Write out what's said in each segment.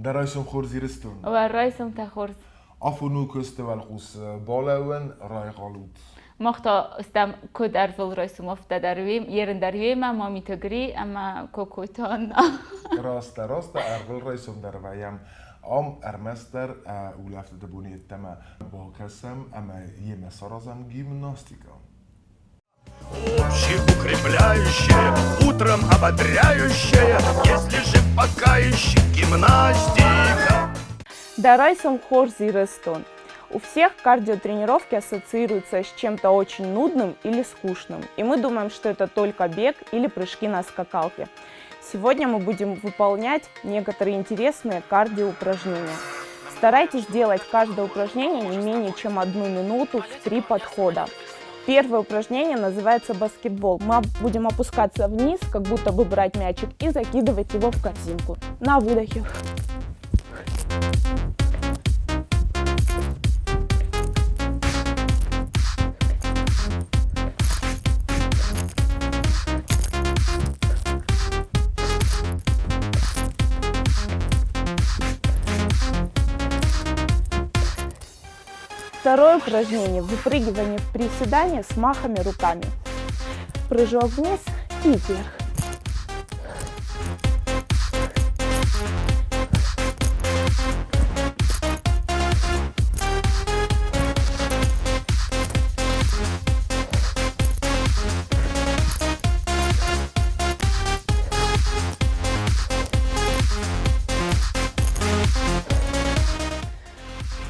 Daraisum Khorziristun. والرئيسم تخورز Afunu kuste wel kus balauwen raigalut. مختا استم کد ارزل رئیسم افته درویم یرن درویم اما میتگری اما کوکوتان Rasta ergel raisum darvayam am ermester ulafte de buni tema bokasam ama yeme sarazam gimnastika. Общеукрепляющее, утром ободряющее, если же пока еще гимнастика. Дарайсом Хорзирестон. У всех кардиотренировки ассоциируются с чем-то очень нудным или скучным, и мы думаем, что это только бег или прыжки на скакалке. Сегодня мы будем выполнять некоторые интересные кардиоупражнения. Старайтесь делать каждое упражнение не менее чем 1 минуту в 3 подхода. Первое упражнение называется баскетбол. Мы будем опускаться вниз, как будто бы брать мячик, и закидывать его в корзинку. На выдохе. Второе упражнение – выпрыгивание в приседание с махами руками. Прыжок вниз и вверх.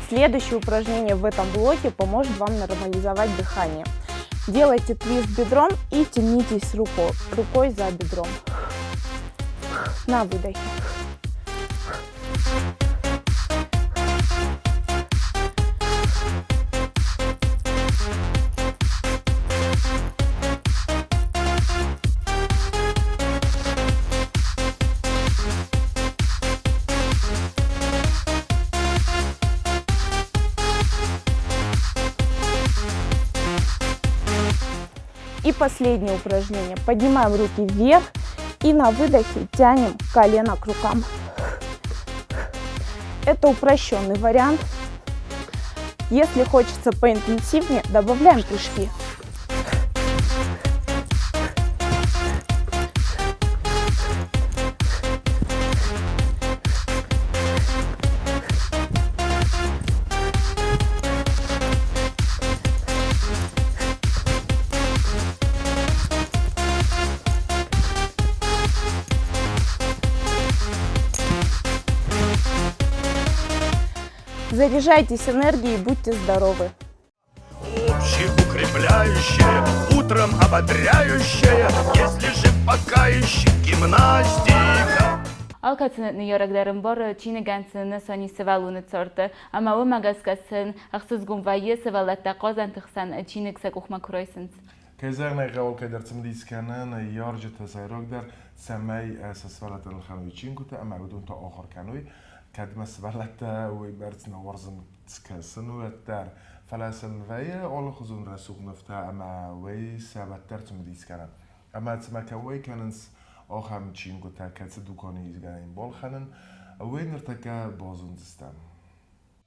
Следующее упражнение в этом блоке поможет вам нормализовать дыхание. Делайте твист бедром и тянитесь рукой за бедром. На выдохе. И последнее упражнение. Поднимаем руки вверх и на выдохе тянем колено к рукам. Это упрощенный вариант. Если хочется поинтенсивнее, добавляем прыжки. Заряжайтесь энергией и будьте здоровы! Общеукрепляющее, утром ободряющее, если же пока еще гимнастика. Alkatın yarakların var Çin'e gelsin sani sevalunu çarptı ama o magaskasın haksız gumvayı sevalette kazan tıksan Çin'e kısa okuma kurayısınız. Kazarna gavul kadar tmdiskanın yarjı tasarruf der semay sesvalat الخانوي تشينكوتا أما بدون تأخر كانوي كاد مسفلت ويبرتنا ورزن تسكسن وتر فلاسن فيا أول خزون رسوق نفتا أما وي سبتر تمديسكنا أما تسمكوي كاننس آخر تشينكوتا كاد دوكاني يزجاين بالخنن وين ارتكا بازون دستان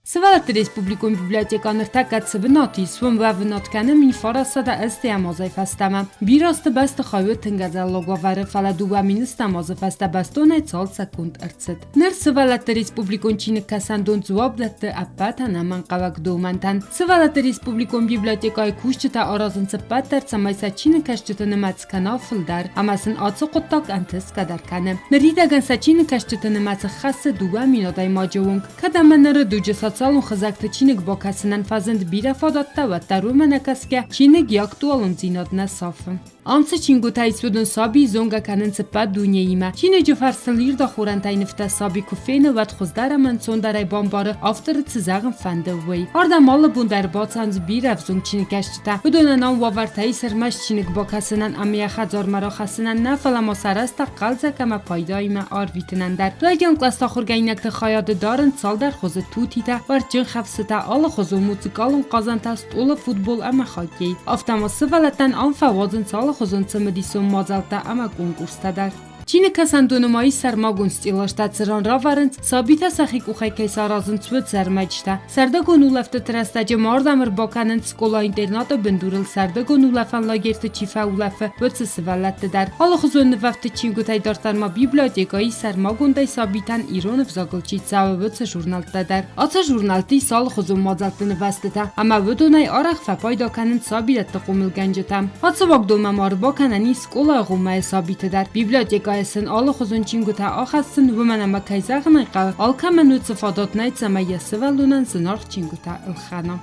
Սվալատի Ռեսպուբլիկոն բիբլիոթեկաներ թակացվնոթի սվում վավնոթկանը մին ֆարասada ըստի ամոզայ ֆաստամը բիրոստը բաստը խավյո թնգազալոգովարը ֆալադուվա մինստա մոզը ֆաստաբաստոն է ծոլ սակունդ ըրցըտ նր Սվալատի Ռեսպուբլիկոն չինը կասանդոն ծուաբլատը ապատան աման qavak դոմանտան Սվալատի Ռեսպուբլիկոն բիբլիոթեկայի քուշչտա օրազնցը պատեր ցամայսա չինը կաշճտը նմացկանավ ֆլդար ամասն ածը qottak անտս կադարկանը նրիդագան սաչինը կաշճտը նմացը խասը դուվա մինոդայ մաջոունք կադամանները դուջը Սացալուն խզակտը չինգ բոքասնան ֆազենդ բիրաֆադատտա վատարում անակասկյա չինգ յակտուալուն ծինոտնա սաֆը Ամցը չինգութայցուդն սաբի զոնգականն ծպա դունյեիմա Չինը ջուֆարսլիր դա խորանտային վտա սաբի կուֆենը վատ խոզդարը մանցոնդարայ բամբարը ավտırı ծզաղն ֆանդը վեյ Արդա մալը բունդար բացանց բիրավ զոնգ չինը կաշտտա Ուդոնանան վավարտայի սրմաշ չինգ բոքասնան ամիախա ձորմարոխասնան նա ֆալամոսարաստա qalza կամա պայդայիմա արվիտնանդար Լայգյան կլաստախորգայինակ խայադը դարն ցալդար խոզը թութիթա վարջն խավստա ալը խոզու մուցիկալուն qazantast ուլը ֆուտբol ամա խոկեյ Ավտամոսը վալատան անֆավոdzն ցալը խոզոնցը մդիսոն մոզալտա ամա կոնկուրստադար Չինը կասանդոնոմայի սարմագուն ստիլաշտացրան ռավարընց սաբիթա սախիկ ուխայ կեսարազն ծվտ սարմայջտա։ Սարդագոն ուլավտը տրաստաջը մարդամր բոկանն սկոլա ինտերնատը բնդուրել սարդագոն ուլավան լագերտը չիֆա ուլավը վծը սվալատը դար։ Ալախուզոն նվավտը չինգութայ դարտարմա բիբլիոտեկայի սարմագուն դայ սաբիտան իրոնը վզագլչի ծավը վծը ժուրնալտը դար։ Ացը ժուրնալտի սալխուզոն մազալտը նվաստը դա։ Ամա վդոնայ արախ ֆապայդականն սաբիրատ տխումել գանջտա։ Ացը վագդոմա մարբոկանանի սկոլա ղումայ սաբիտը դար։ Բիբլիոտեկայսն ալախուզոն չինգութա ախասն վմանամա կայզաղն այყա ալքամանու ծվադոտնայ ծամայը սվալունան զնարխ չինգութա ըլխանա։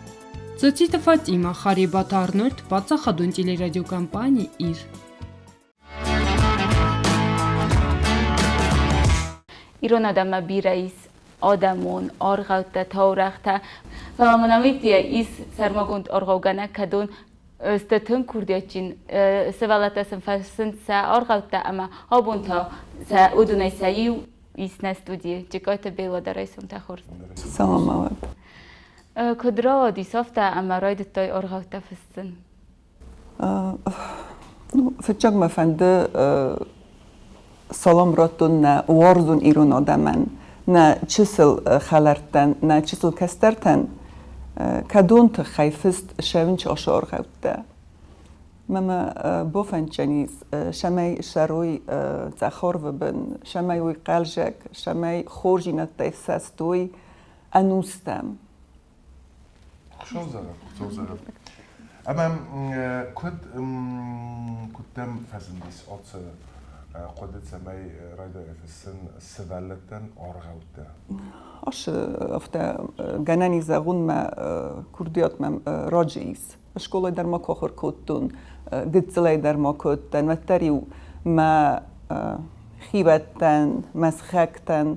Ծոցիտը Ֆատիմա Խարիբատ Արնոլդ բացախադուն տելերադիոկամպանի իր։ İron adama birayis adamon argavta tauraqta falamanamitya is sarmagund argavgana kadun statın kurdiyaçin sevalatasin fasin sa argavta ama habunta sa udunay sayu is na studiye çikayta bela daraysun tahor. Salam alab. Kudra disafta ama raydıtay argavta fasin. Fıçak mefendi salam ratun na warzun İran adaman na çisel xalartan na çisel kastertan kadun te khayfist şevinç aşar gavta mama bofançaniz şamay sharoy zakhar ve ben şamay uy qaljak şamay khorjinat taysastoy anustam شو زغب أمام كنتم فزنديس أوت قدت سماي رايدا في السن سفالتن أرغوتا أش أفتا جناني زغون ما كرديات ما راجيس شكولي در ما كخر كوتون قدسلي در ما كوتن وتريو ما خيبتن مسخكتن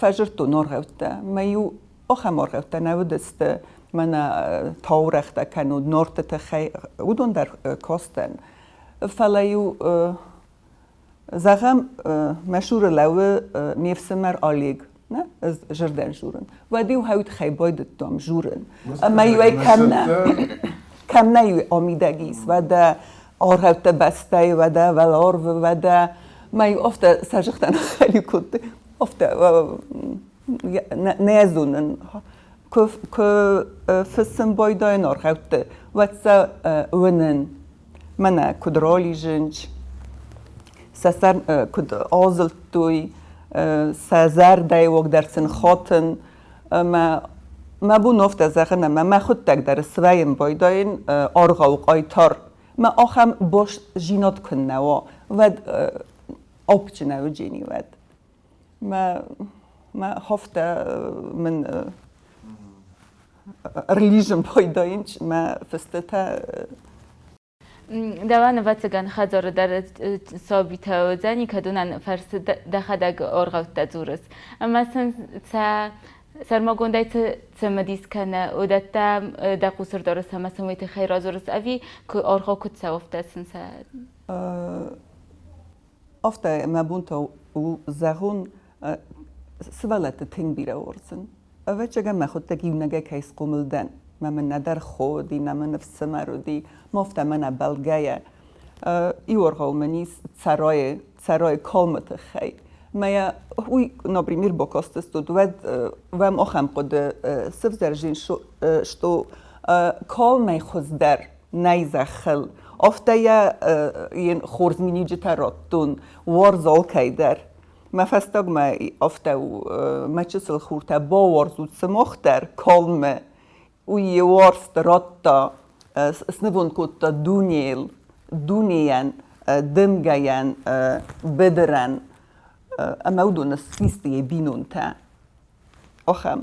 فجرتو نرغوتا ما يو أخا مرغوتا نودست منا تاورختا كانو نورت تخي ودون در كاستن فلايو زغم مشهور لو ميفسمر آلیگ نه از جردن جورن و دیو هاوت خی باید دام جورن اما یوی کم نه یوی آمیدگیس و دا آرهوت بسته و دا ولار و دا ما یو افت سرجختن خیلی کد افت نیازونن که فسم بایدای آرهوت و تسا ونن منه کدرالی جنج سسر کد آزل توی سازر دای وق درسن خاطن ما بو نفت زخنه ما خود تک در سویم بایداین آرغا و قایتار ما آخم باش جینات کنه و آب جنه و جینی ود ما هفته من ریلیژن بایداین ما فستتا دوان واتسگان خزار در ثابته و زنی کدونن فرس دخدگ آرغوت دزورس اما سرماگوندای سمدیس کنه و دتم دقوسر درست هم سمیت خیر آزورس اوی که آرغا کد سوافته سنسا افته مبونتا و زغون سوالت تنگ بیره ورسن اوه چگه ما خود تگیو نگه کیس قوملدن من ندر خودی نمن نفس مرودی مفته من بلگیه ایورغاو منیس سرای کالمت خی ما هوی نبریمیر بکاستستود و هم آخم قد سف زرجین شتو کالمی خوزدر نیزخل افته یه خورزمینی جتراتون وارزال کیدر ما فستاگ ما افته ما چسل خورته با وارزود سمختر کالمه وی وارست راتا سنبون کتا دونیان دمگیان بدرن اما ودون سیستی بینون تا آخم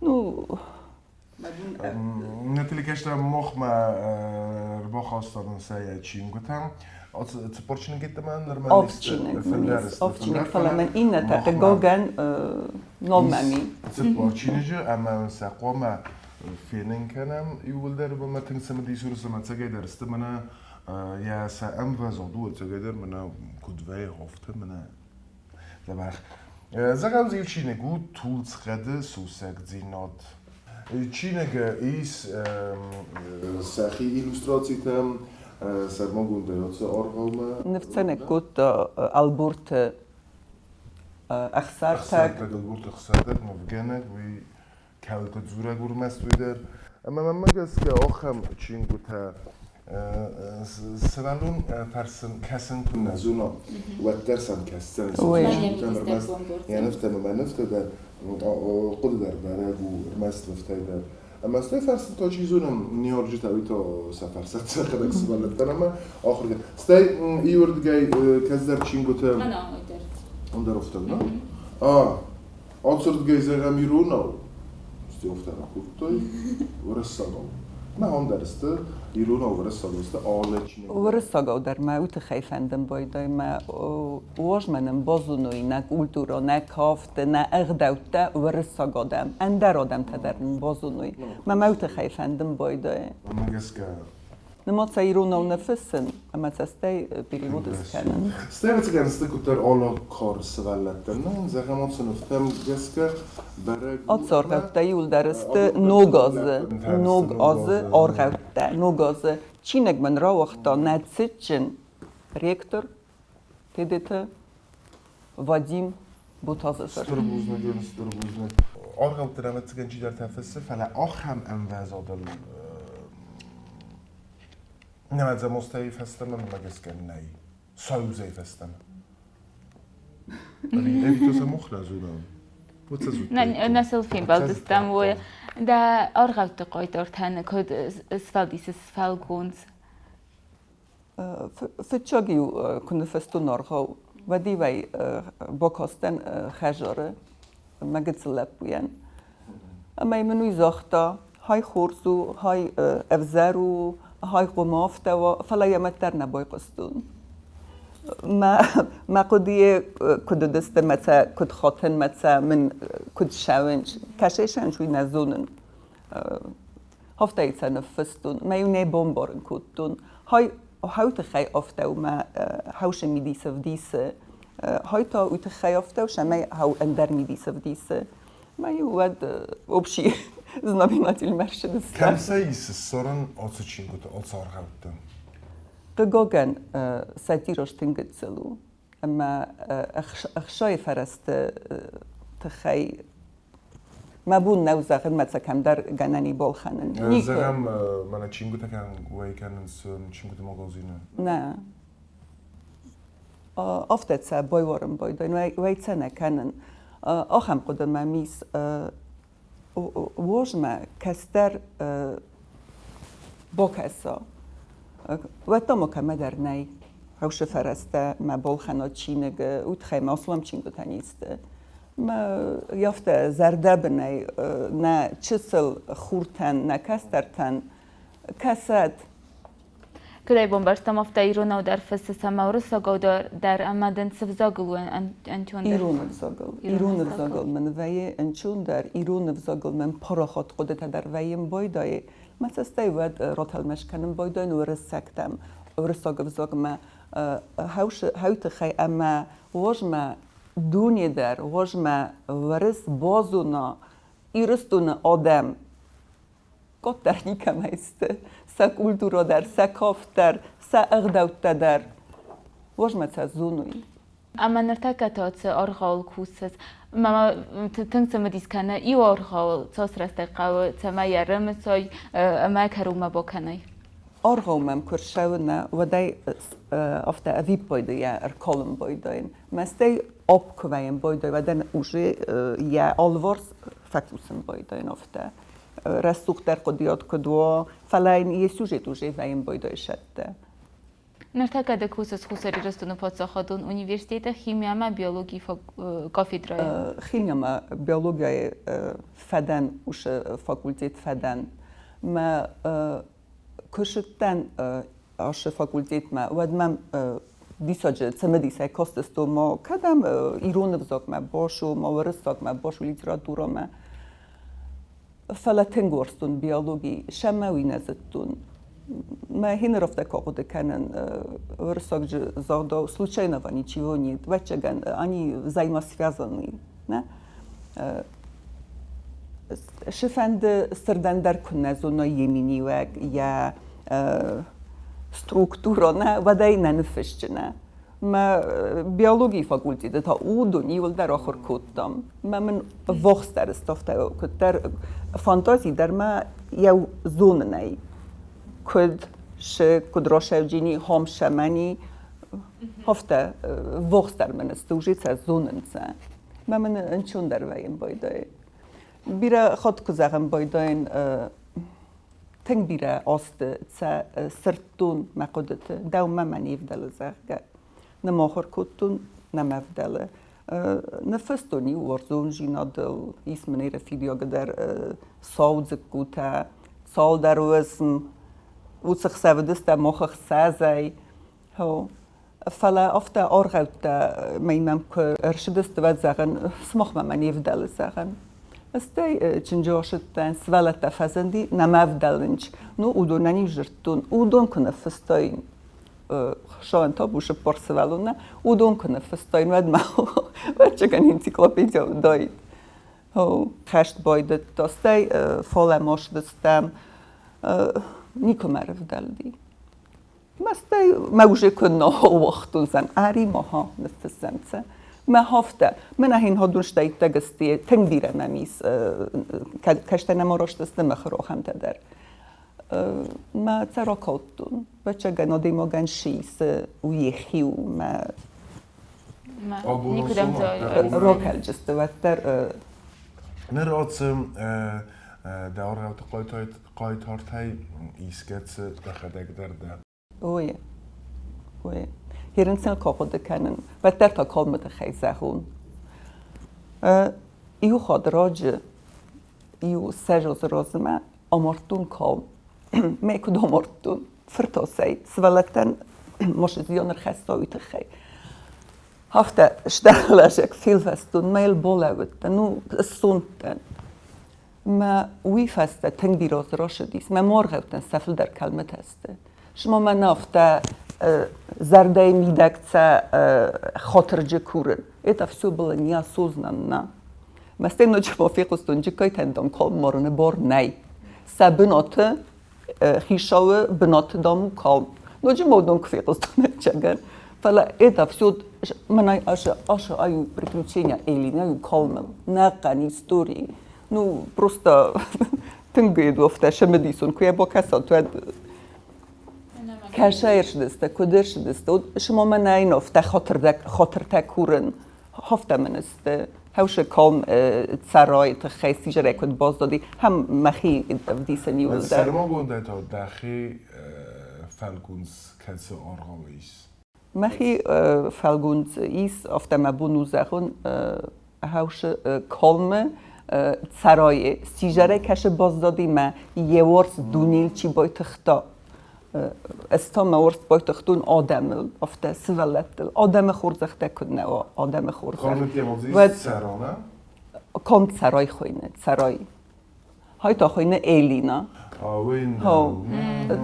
نو نتیلی کشتم مخ ما ربا خواستارن سایه چین گوتم تپرچینه گیت من نرمال آفچینه فلا من این نتاقه گاگن نالمامی تپرچینه جو اما ساقوام فينن كلام يقول در بما تنسى مدي سورة سما تجدر استمنا يا سام فازودو تجدر منا كدوه هفته منا زباخ زغم زي چینه گو تولز خده سوسک زینات چینه گه ایس سخی ایلوستراتیتم سرماگونده یا چه آرغام نفتن كنت البورت أخسرتك أخسرتك البورت أخسرتك مفجنك وكالت زورك ورمستويدر أما ما جس كأخم تشينكوتا سرالون فرسن كسن كنا زونا وترسن كسن يعني نفتن ما نفتن قدر درج ورمست نفتن اما استای فرسن تا چیزونم نیارجی تاوی تا سفر ست خداك سبالتن اما آخر که استای ایورد گای کزدر چینگوته من آمده اون در افتاد نه؟ آتسرد گای زغم ایرونا استی افتاد خوبتای ورسانو ما هم درسته ایرونا ورسانو است آله چینگ ورساقو در ما وتخيفندم بايداي ما وجمنم بازونوي نا كولتورا نا كافت نا اغدوتا ورساقو دم اندر آدم تدرن بازونوي ما وتخيفندم بايداي اما گس که نما تسيرونا ونفسن اما تستي بيريمودس كانن استای بچه گنسته کتر آلا کار سوالتن نه زغم آتسن افتم گس که برای Atsargavta juldarıstı nogazı argavta nogazı Çinekmen ravakta natsitçin rektor tedete Vadim Butazıfır. ستربوزنا جون ستربوزنا أرغب ترامت تجنجي در تفسر فلا أخم أنواز هذا نمد زم مستعيف هستم من مجلس كناي سوزي هستم أبي تو سمخلا زودان نسل فيلم بالدستم و دا أرغب تقاي دارتن كود سفالديس سفالگونز Fıçagiu kunde festu nargau Vadi vay bakasten خجاره مگتلپوین اما منو زاختا های خورسو های افزارو های قمافتا و فلا یمتر نبای قستون ما قدیه کد دست متا کد خاطن متا من کد شاونج کشیشن شوی نزونن هفته ایتا نفستون ما یونه بمبارن کدتون های هاوت خی افته و ما هاوش میدیسه و دیسه های تا اوت خی افته و شما هاو اندر میدیسه و دیسه ما یود obši znamenatelj mercedes. كم سايس الصرن أتشين كنت أتصار خالتن قجاجن ساتيروش تنجتسلو أما أخشاي فرست تخي ما بون نوزا خدمة كم در جناني بالخانن. زغم من أتشين كنت كان وين كان نسون أتشين كنت مغازينه. نه. أفتت سا بايورم بايدين ويتسنا كانن آخم قدم میس وجمع کستر با کسا و تامو که مدر نی هوش فرسته ما بالخنا چینگ اوت خیم اصلا چینگ تنیسته ما یافته زرده بنی نه چسل خورتن نه کسترتن کسد كده بومبارستم أفتا إيرونا ودار فسس مورسا قدر در أمدن سفزاقلو أنتون ایرون زاگل من وی انچون در ایرون زاگل من پراخات قدرت در ویم بایدای مثل استیود راتل مشکنم بایدای ورسکتم ورساگل زاگ ما هاوت خی اما واجما دونی در واجما ورس بازونا ایرستون آدم قد در نیکم هسته سا کلتورا در سا کاف در سا اغدوت در واجما تزونوی أما نرتكت أرغال كوسس ما تنسى مديس كان إيو أرغال تص رستقاو تما يرمساي ما كروما بكناي أرغومم كرشاونا وداي أفتا أفيب بايدا يا أركالم بايداين ما استي أب كواين بايدا ودن أوجي يا ألورس فاكوسن بايداين أفتا رسوق در قديات كدوا فلاين يسوجي توجي وين بايدا شتى نرتكت كوسس خسري رستون باتساخدون أونيفرسيتة خيميا ما بيولوجي كافيدراي خيميا ما بيولوجيا فدان وش فاكولتيت فدان ما كشتن عش فاكولتيت ما ودمم دیساجه تمدیسه کاستستو ما کدام ایران بزاق ما باشو ما ورستاق ما باشو لیتراتورا ما فلاتنگورستون بیولوژی شماوی نزدتون ما هین رفته کاغده کنن ورستاق زادا случайно ничего нет вачаган они взаимосвязаны نه شفند سردندر کنه زونا یمینی وگ یا struktura ne و دای ننفشت نه ما بیولوژی فاکولتی تا او دنیی ول در آخر کودم من وقت در استفاده کد در فانتازی در ما یو زون نی کد کد راشوجینی هم شمنی هفته وقت در من استوجیت از زونن سه من انچون در ویم بایده بیره خود کزاقم بایداین تنگ بیره آست تا سرتون مقدت دو منی فدل زاق نماخر کتون نمفدله نفستونی ورزون جینادل اسم نیر فیدیو قدر صوت زکوتا صال در وسم وسخ سودست مخخ سازای هو فلا أفتا أرغوتا ميمم كرشدست وزغن سمخ من يفدل زغن استي تنجوشتن سوالتا فزندي نمافدلنج نو أودوناني جرتون أودون كنفستاين شان تا بوش برسوالونا أودون كنفستاين ود ما وچكن انسيكلوبيديا دايد هو خشت بايدت داستي فالا ماشدستم نيكو مرفدل دي مستی موجه کنه وقتون زن عری ماها نفسمت ما هفته من هین هادونش دایت دگستی تنگ دیره نمیس کشته نمارشت است مخروخم تدر ما تراکاتون بچه گنادی ما گن شیس و یخیو ما نیکودم راکل جسته و در نراتم دار رو قایت هارتای ایسکت دخدک در اوه هیرن سن کاخود کنن و در تا کالمت خیزهون ایو خادراج ایو سجاز رازمه آمارتون کال میکود آمارتون فرتاسای سوالتن ماشه زیانر خستاوی تخی هفته شتغلاشک فیلفستون میل بولاوت نو سونتن ما وی فسته تنگ بیراز را شدیست ما مارغوتن سفل در کلمت هسته شما من نافته زرده میدکت خاطرجه کورن ایتا все было неосознанно مسته نوچه موفیقستون جکای تندام کال مارونه بار نی سبنات خیشاوه بنات دامو کال نوچه مودون کفیقستون چگن فلا ایتا все من аша аю приключения Элины аю калмел нақан истории ну просто тынга идуфта шемедисон куя бокаса туад کشایر شدسته کدر شدسته شما من این افته خاطر تکورن هفته من است هوش کام سرای تخیسی جره کد باز دادی هم مخی دیسنی و سرما گونده تا داخی فالگونز کسی آرغاویس مخی فالگونز ایس افته مبونو زخون هوش کام سرای سیجره کش باز دادی ما یه ورس دونیل چی بای تختا استام ورس بایتختون آدم افته سوالت آدم خورزخته کنه و آدم خورزخته کامت یه موضوعی سرانه؟ کامت سرای خوینه سرای های تا خوینه ایلینا وین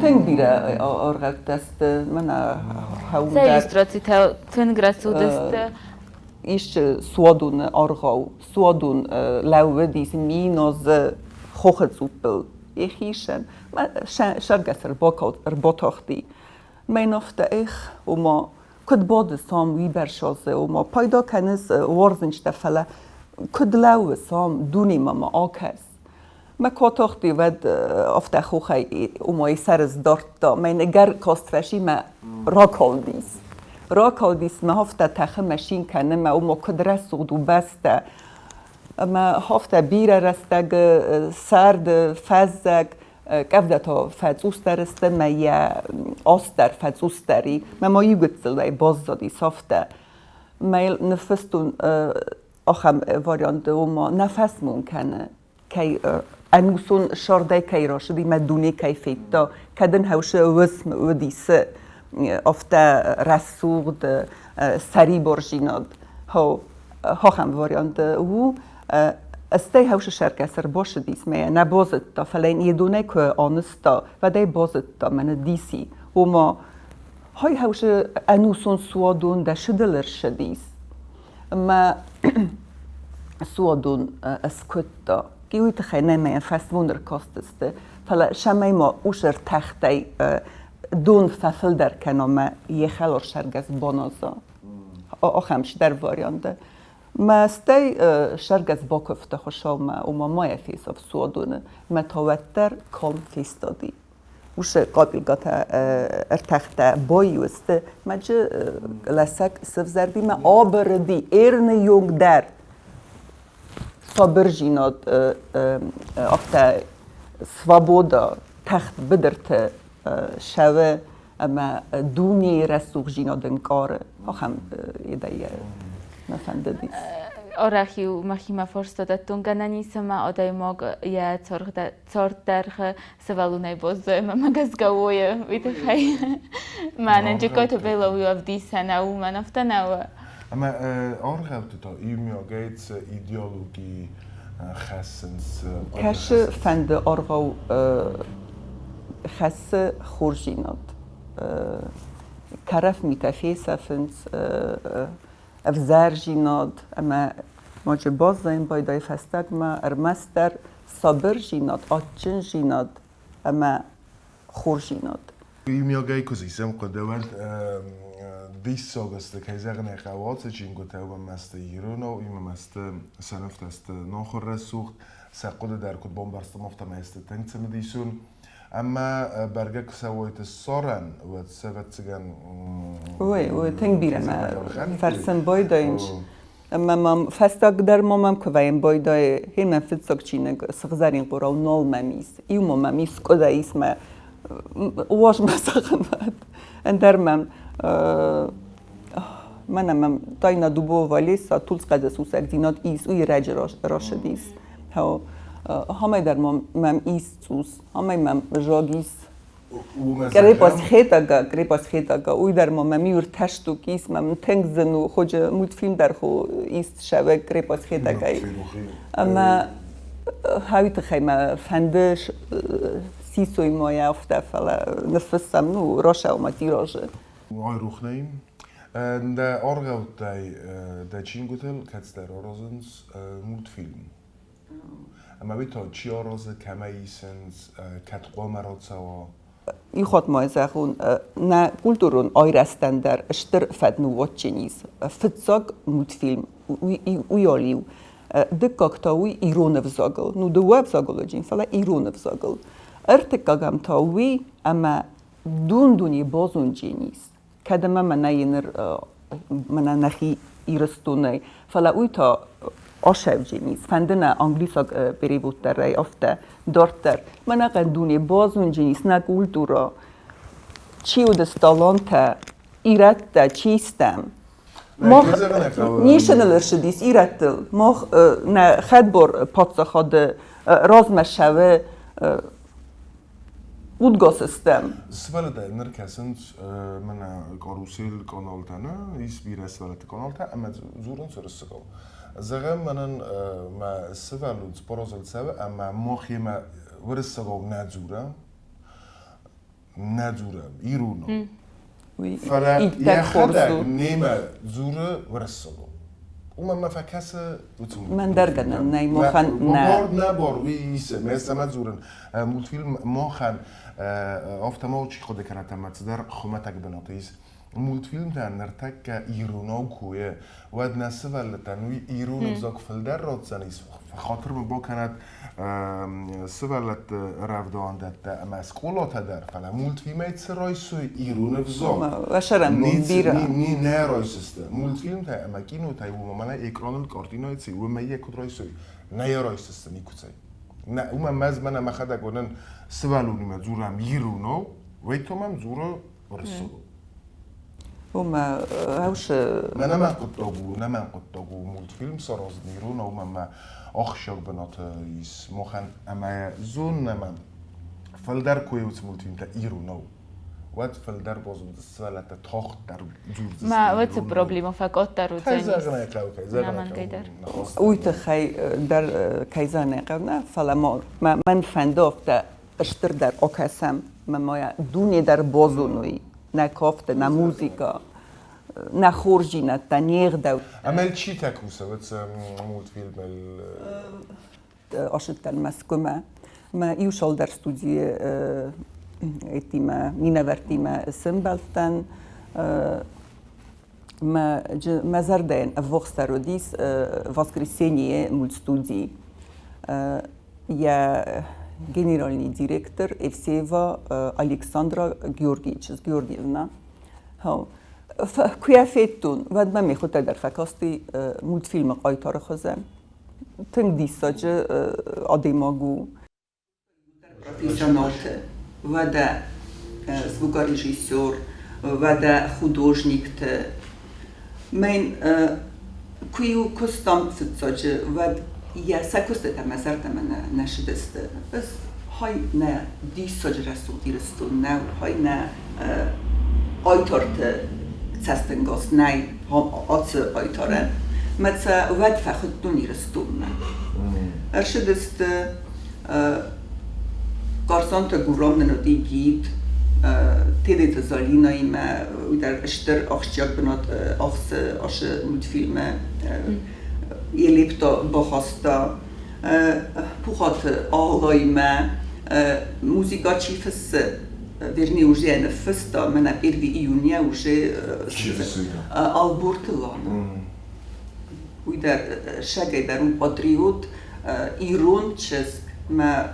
تنگ بیره آرغت دست من هاون سه ایستراتی تنگ رسود است ایش سوادون آرغاو سوادون لوه دیس میناز خوخت زوبل یخیشن من شرگس رباطاختی من افته ایخ و ما کد باد سام وی برشازه و ما پایدا کنز ورزنش تفله کد لو سام دونی ما آکس ما کاتاختی ود افته خوخی و ما سرز دارت دا من اگر کاستفشی ما راکالدیس ما هفته تخه مشین کنه ما و ما کد رسود و بسته ما هفته بیره رستگ سرد فزگ کفده تا فزوستر است ما یه آستر فزوستری ما یوگتزل باز دادی سافته ما نفستون آخم واریانده و ما نفس ممکنه که انوسون شارده که را شدی ما دونه کیفیتا کدن هوشه وسم و دیسه افته رسود سری برجیناد ها هم واریانده و استی هوش شرکت باشه دیس می نبازد تا فلان یه دونه که آنستا و دی بازد تا من دیسی و ما های هوش انوسون سوادون دشدلر شدیس ما سوادون اسکتا کیوی تخینه می فسوندر کاستسته فلا شمی ما اوشر تختی دون ففل در کنامه یه خلار شرگز بانازا آخمش در واریانده ما ستی شرگز باکفته خوشام و ما مایه فیس اف سوادونه ما تاوتر کام فیستادی وش قابل قطع ارتخته بایوسته ما جه لسک سفزردی ما آبردی ایرن یونگ در صابر جیناد افته سوابودا تخت بدرت شوه اما دونی رسوخ جینادن کاره هم ایده نفنده دیست Orachiu machima forstodatun gananissima odaimog ja zorterche sevalunai bozzoema magazgaoje vitechai manen jikoto belo of disana uman aftanawa اما آرغوت تا ایمیا گیتس ایدئولوژی خاصنس کاش فند آرغو خاص خورجینات كرف متفيسة فنس افزار جيناد اما ماجه باز زين بايداي فستق ما ارمستر صبر جيناد اتشن جيناد اما خور جيناد ایمیا گی کوزیسم قدوال دیس ساگست که زغن قوات جینگو تو مست ایران و ایم مست سنفت است ناخور رسوخت سقود در کد بمبارست مفت مست تنگسم دیسون اما برگه سوایت سارن و سوتسگن وی تنگ بیرم فرسن بايداينش اما مام فستق در مام كواين بايداي هنا فتسق چينه سغزارين قرا نول ماميس يو ماميس كودا اسم واش مسخن اندر مام منم تاينا دوبو واليسا تولز قد سوسك دينات ايس وي رج راشديس هاو همه در مام ایست سوس همه مام جاگیس گریپاس خیتاگا اوی در مام میور تشتو کیس مام تنگ زنو خوج مود فیلم در خو ایست شبه گریپاس خیتاگای اما هاوی تخیمه فندش سیسوی مایه افته فلا نفسم نو راشه اومد دیراجه وای روخ نیم ده آرغوت ده چین گوتل کتس در آرازنس مود فیلم اما بیتا چی آرازه کمه ایسنز کت قامرات سوا يخوت ما يزاخون نا كولتورون ايرستن در اشتر فد نو واتشينيز فتزاق مود فيلم وياليو دكاك تاوي ايرون فزاقل نو دواب زاقل جين فلا ايرون فزاقل ارتكاقم تاوي اما دوني بازون جينيز كدما منا ينر منا نخي ايرستوني فلا ويتا آشیب جنیس فندنا انگلیسا بریبود در رای افته دارتر من قندونی بازون جنیس نکولتورا چی و دستالانتا ایرت چیستم ما نیشنل شدیس ایرتل ما نه خد بار پاتسا خود راز مشوه اودگا سیستم سوال ده نرکسند من کاروسیل کانال تنه ایس بیره سوال کانال تا اما زورن سرسکو زغم منن ما سوالود سپرازل سوه اما ماخی ما ورسگو ندورم ایرونو فلا یخدک نیمه زوره ورسگو ما فکسه من درگنم نه مخن نه بار ویسه مثل ما زورن مول فیلم مخن آفتما چی خود کرده متصدر خمتک بناتیس مول فیلم تن نرتک ایرونا و کویه و دنسه ولتنوی ایرون بزاک فلدر راد زنیس خاطر من با کند سوالت رفدان داده اما از قولات در فلا مولت فیلم ایت رایسوی ایرون بزاک و شرم بیره نه رایسسته مولت فیلم تا اما کینو تای و من اکران کارتینو ایت سی و من یک رایسوی نه رایسسته نیکوچای نه اما مز من ما خدا گونن سوالونی مزورم ایرونو و تو من زورا برسو وما هوش نه من قطعو مولت فیلم سراز نیرون و من آخشاق بنات ایس مخن اما زون من فلدر کویوت مولت فیلم تا ایرونو وقت فلدر بازم سوالت تاخت در جور ما وقت پروبلیم فقط در روز نیست زغنه قاو نمان قیدر اویت خی در کیزانه قاو نه فلا من فندافت اشتر در آکسم مایا دونی در بازونوی نه کافت نه موزیکا نه خورجی نه تنیغ دو عمل چی تکوسه وقت مولت فیلم آشد تل مسکومه ما ایوشال در استودیو Minevärtime Symbelten, Mazarden, Voxtarodis, Воскресенье мультстудии. Я генеральный директор Евсеева Александра Георгиевна. Куяфетун, вад من میخواد در فکاستی مولتفیلم قایتار خوزم تنگ دیساج آدیماگو профессионалте, вада звукорежиссер, вада художник-те. Мен кую костам фицаджи, вад я сакусте там азарта мана нашидесте. Бес хай на дисаج расул дирестун, на хай на آیتارت цестенгос най ац آیتاره مثلا واد فخدونی رستون ارشدست قارسانت گورام نودی گید تیدت زالینای ما در اشتر آخشیاک بنات آخس آش مولتفیلم یلیبتا بخاستا پوخات آغای ما موزیکا چیفس вернее, уже на феста, мы на 1 июня уже албуртылан. Уйдар шагай дарун патриот, ирон ческ, мы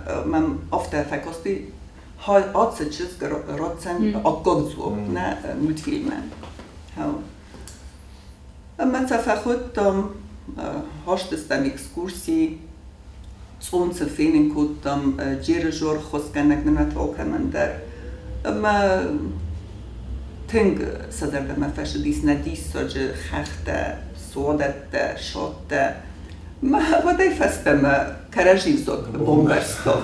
авто факости хай атсе ческ рацен аккадзу на мультфильме. Мы цафахот там хаштестам экскурсии, солнце фененкут там джережор хосканак на толкамандар. ما تنگ صدر ما فشدیس ندیس ساج خخته سوادت شاته ما ودای فستم کرجی زوگ بومبرستم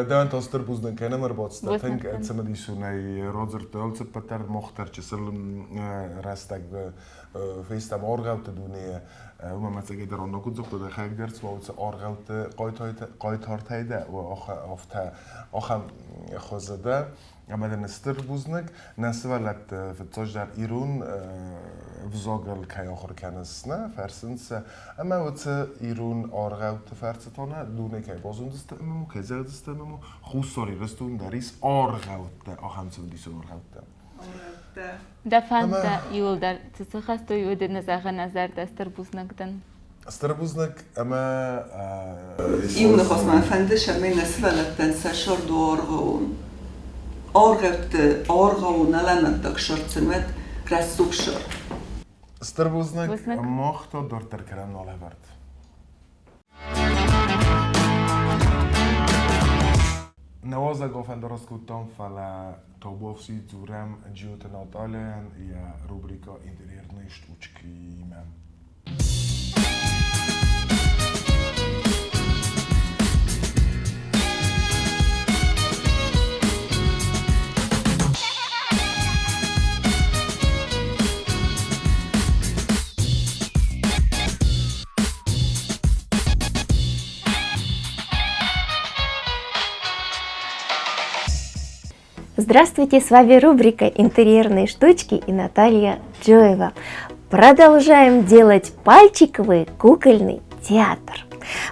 ده انت استر بوزدن کنه مربوطسته تنگ انسان دیسونای روزر تولز پتر مختر چسل راستگ فیستم آرگوت دونیه وما مثلا در آن نکود زخت در خیلی درس و اوت آرگوت قایت هرتایده و آخم خوزده اما در نستر بوزنک نسولت فتاج در ایران وزاگل که آخر کنست نه فرسنس اما اوت ایران آرگوت فرستانه دونه که بازون دست امو که زد دست امو خوصاری رستون دریس آرگوت آخم سودیسون آرگوت ده فانتا یولدر تسخست و یود نظر دستر بوزنکدن استربوزنك اما يوم خاص ما فندش من نسبة سشر دورغون أرغون لنا تكشر سنوات رسوب شر استربوزنك ما اختار دور تركلام ناله برد نوازا گفتن درست کردم فلا توبوفسی زورم جیوت ناتالین یا روبریکا اینتریر نیشت اوچکیمم Здравствуйте, с вами рубрика «Интерьерные штучки» и Наталья Джоева. Продолжаем делать пальчиковый кукольный театр.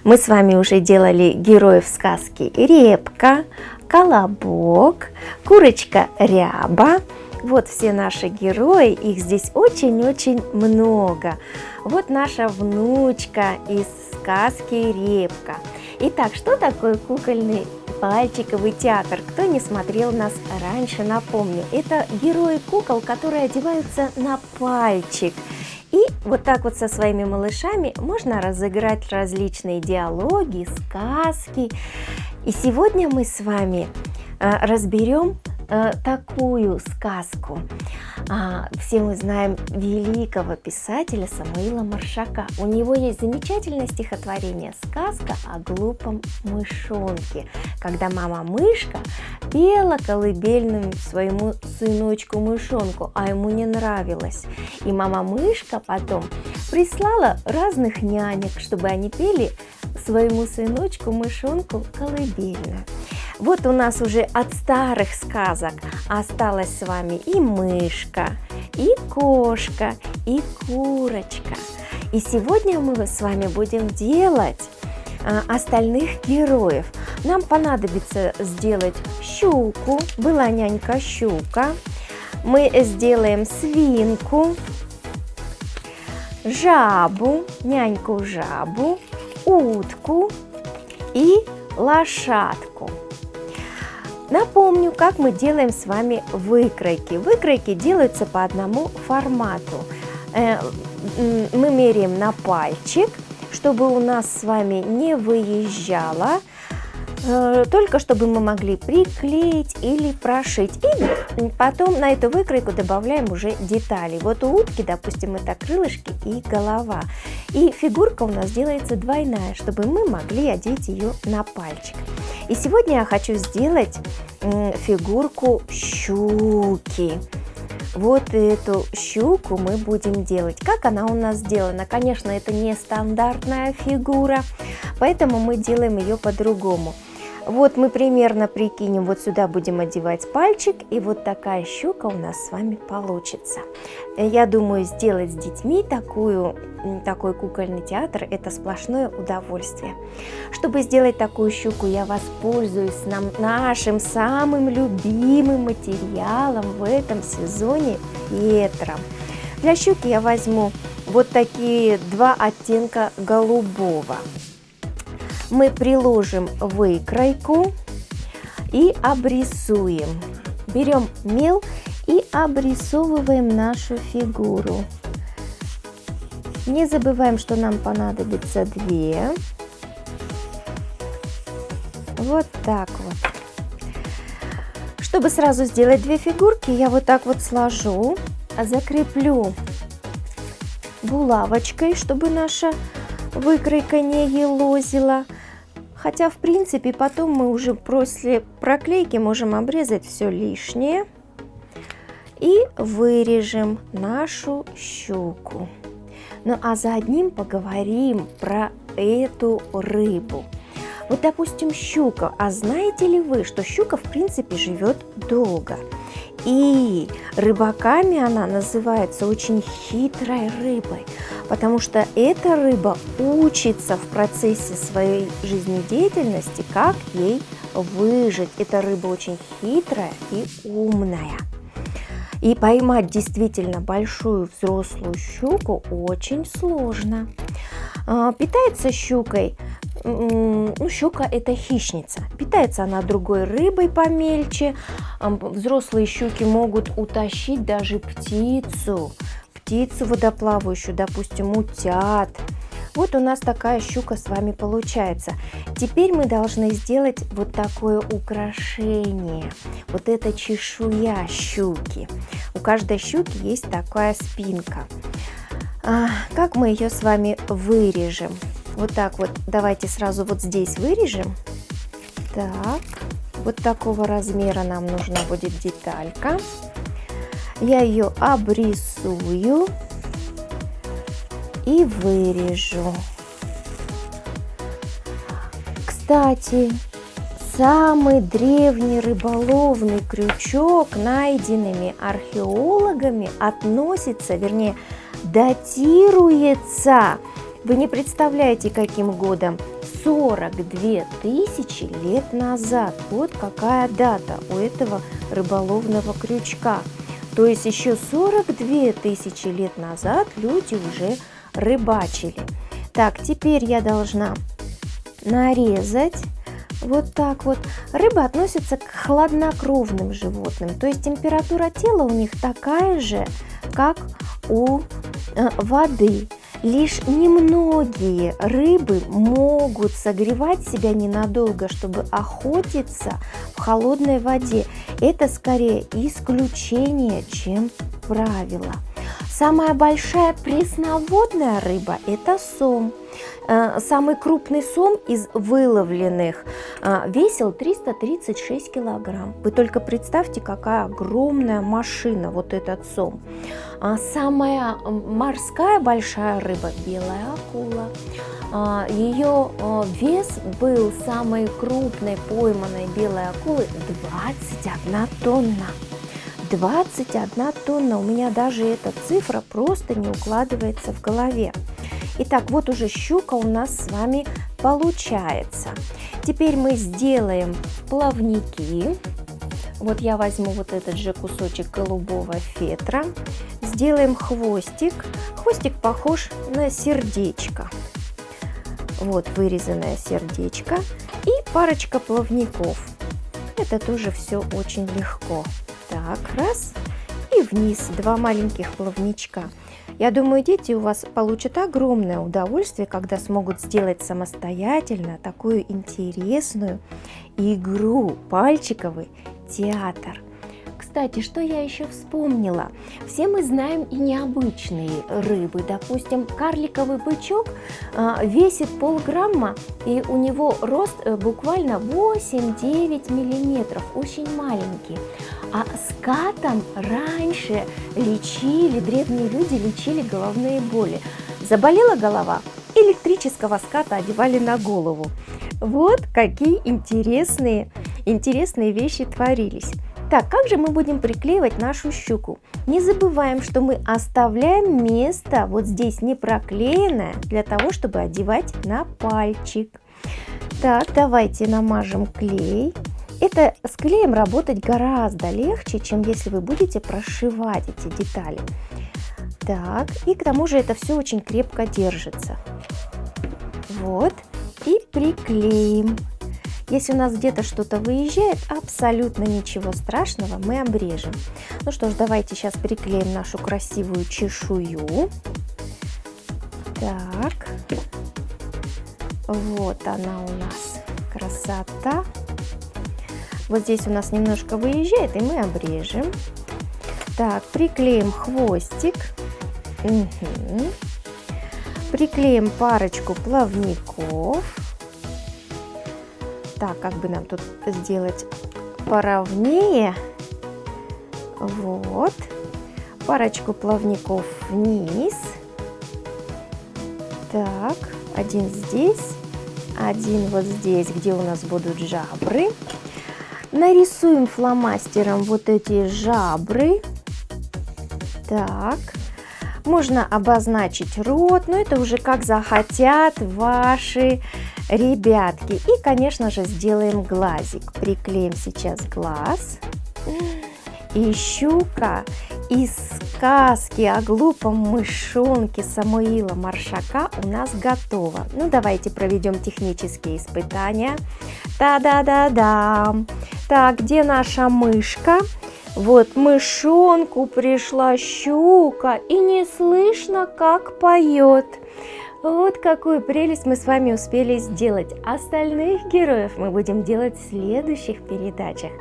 Мы с вами уже делали героев сказки «Репка», «Колобок», «Курочка Ряба». Вот все наши герои, их здесь очень-очень много. Вот наша внучка из сказки «Репка». Итак, что такое кукольный пальчиковый театр? Кто не смотрел нас раньше, напомню. Это герои кукол, которые одеваются на пальчик. И вот так вот со своими малышами можно разыграть различные диалоги, сказки. И сегодня мы с вами разберем такую сказку. Все мы знаем великого писателя Самуила Маршака. У него есть замечательное стихотворение «Сказка о глупом мышонке», когда мама-мышка пела колыбельную своему сыночку-мышонку, а ему не нравилось. И мама-мышка потом прислала разных нянек, чтобы они пели своему сыночку-мышонку колыбельную. Вот у нас уже от старых сказок осталась с вами и мышка, и кошка, и курочка. И сегодня мы с вами будем делать остальных героев. Нам понадобится сделать щуку, была нянька щука. Мы сделаем свинку, жабу, няньку жабу, утку и лошадку. Напомню, как мы делаем с вами выкройки. Выкройки делаются по одному формату. Мы меряем на пальчик, чтобы у нас с вами не выезжало, только чтобы мы могли приклеить или прошить. И потом на эту выкройку добавляем уже детали. Вот у утки, допустим, это крылышки и голова. И фигурка у нас делается двойная, чтобы мы могли одеть ее на пальчик. И сегодня я хочу сделать фигурку щуки. Вот эту щуку мы будем делать. Как она у нас сделана? Конечно, это не стандартная фигура, поэтому мы делаем ее по-другому. Вот мы примерно прикинем, вот сюда будем одевать пальчик, и вот такая щука у нас с вами получится. Я думаю, сделать с детьми такой кукольный театр – это сплошное удовольствие. Чтобы сделать такую щуку, я воспользуюсь нашим самым любимым материалом в этом сезоне – фетром. Для щуки я возьму вот такие два оттенка голубого. Мы приложим выкройку и обрисуем. Берем мел и обрисовываем нашу фигуру. Не забываем, что нам понадобится две. Вот так вот. Чтобы сразу сделать две фигурки, я вот так вот сложу, закреплю булавочкой, чтобы наша выкройка не елозила. Хотя, в принципе, потом мы уже после проклейки можем обрезать все лишнее и вырежем нашу щуку. Ну а за одним поговорим про эту рыбу. Вот, допустим, щука. А знаете ли вы, что щука, в принципе, живет долго? И рыбаками она называется очень хитрой рыбой, потому что эта рыба учится в процессе своей жизнедеятельности, как ей выжить. Эта рыба очень хитрая и умная. И поймать действительно большую взрослую щуку очень сложно. Питается щукой, щука – это хищница. Питается она другой рыбой помельче. Взрослые щуки могут утащить даже птицу водоплавающую, допустим, утят. Вот у нас такая щука с вами получается. Теперь мы должны сделать вот такое украшение. Вот это чешуя щуки. У каждой щуки есть такая спинка. Как мы ее с вами вырежем? Вот так вот. Давайте сразу вот здесь вырежем. Так. Вот такого размера нам нужна будет деталька. Я ее обрисую и вырежу. Кстати, самый древний рыболовный крючок, найденными археологами, относится, вернее, датируется, вы не представляете, каким годом, 42 тысячи лет назад. Вот какая дата у этого рыболовного крючка. То есть еще 42 тысячи лет назад люди уже рыбачили. Так, теперь я должна нарезать вот так вот. Рыба относится к хладнокровным животным, то есть температура тела у них такая же, как у воды. Лишь немногие рыбы могут согревать себя ненадолго, чтобы охотиться в холодной воде. Это скорее исключение, чем правило. Самая большая пресноводная рыба – это сом. Самый крупный сом из выловленных весил 336 килограмм. Вы только представьте, какая огромная машина вот этот сом. Самая морская большая рыба – белая акула. Ее вес был самой крупной пойманной белой акулы 21 тонна. 21 тонна. У меня даже эта цифра просто не укладывается в голове. Итак, вот уже щука у нас с вами получается. Теперь мы сделаем плавники. Вот я возьму вот этот же кусочек голубого фетра. Сделаем хвостик. Хвостик похож на сердечко. Вот вырезанное сердечко и парочка плавников. Это тоже все очень легко. Так, раз. И вниз 2 маленьких плавничка. Я думаю, дети у вас получат огромное удовольствие, когда смогут сделать самостоятельно такую интересную игру, пальчиковый театр. Кстати, что я еще вспомнила? Все мы знаем и необычные рыбы. Допустим, карликовый бычок весит полграмма, и у него рост буквально 8-9 миллиметров, очень маленький. А скатом раньше древние люди лечили головные боли. Заболела голова, электрического ската одевали на голову. Вот какие интересные вещи творились. Так, как же мы будем приклеивать нашу щуку? Не забываем, что мы оставляем место вот здесь не проклеенное для того, чтобы одевать на пальчик. Так, давайте намажем клей. Это с клеем работать гораздо легче, чем если вы будете прошивать эти детали. Так, и к тому же это все очень крепко держится. Вот, и приклеим. Если у нас где-то что-то выезжает, абсолютно ничего страшного, мы обрежем. Ну что ж, давайте сейчас приклеим нашу красивую чешую. Так, вот она у нас, красота. Вот здесь у нас немножко выезжает, и мы обрежем. Так, приклеим хвостик. Угу. Приклеим парочку плавников. Так, как бы нам тут сделать поровнее. Вот. Парочку плавников вниз. Так, один здесь, один вот здесь, где у нас будут жабры. Нарисуем фломастером вот эти жабры. Так, можно обозначить рот, но это уже как захотят ваши ребятки. И, конечно же, сделаем глазик. Приклеим сейчас глаз. И щука из сказки о глупом мышонке Самуила Маршака у нас готова. Ну, давайте проведем технические испытания. Та-да-да-дам! Так, где наша мышка? Вот мышонку пришла щука, и не слышно, как поет. Вот какую прелесть мы с вами успели сделать. Остальных героев мы будем делать в следующих передачах.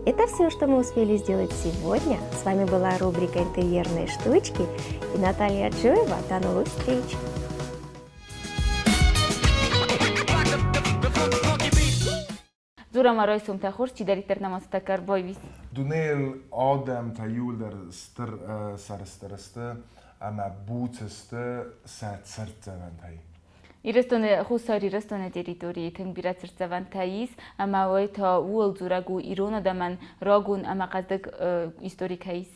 Это все, что мы успели сделать сегодня. С вами была рубрика «Интерьерные штучки» и Наталья Джоева. До новых встреч! Zura marojsum ta khurs ci dari ternamas takar boyvis. Dunel Adam ta julder sarstırstı ama buçestı satsırtavantay. Irestone khusari irestone teritoriyi tembiratırtavantayis ama oy ta ul zuragu irona da man ragun ama qazdık historikayis.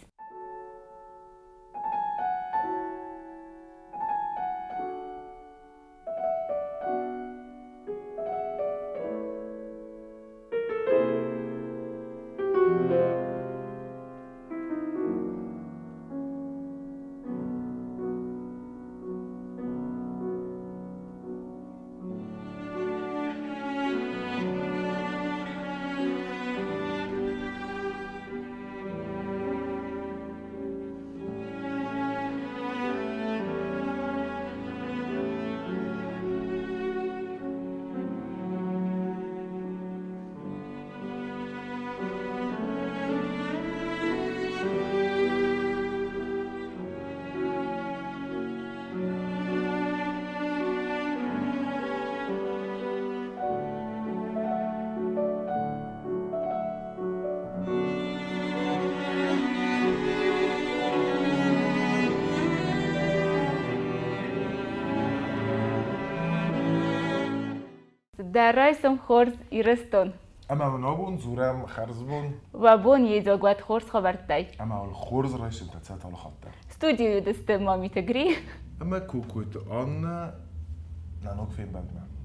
Daraysom khors ireston. Ama nabun zuram kharzbun. و بون یه زاگوات خورس خبرتای. Ama ol khurz raysim tatsat ol khatta. استودیو دست مامی تگری. Ama kukut anna nanok fin bandma.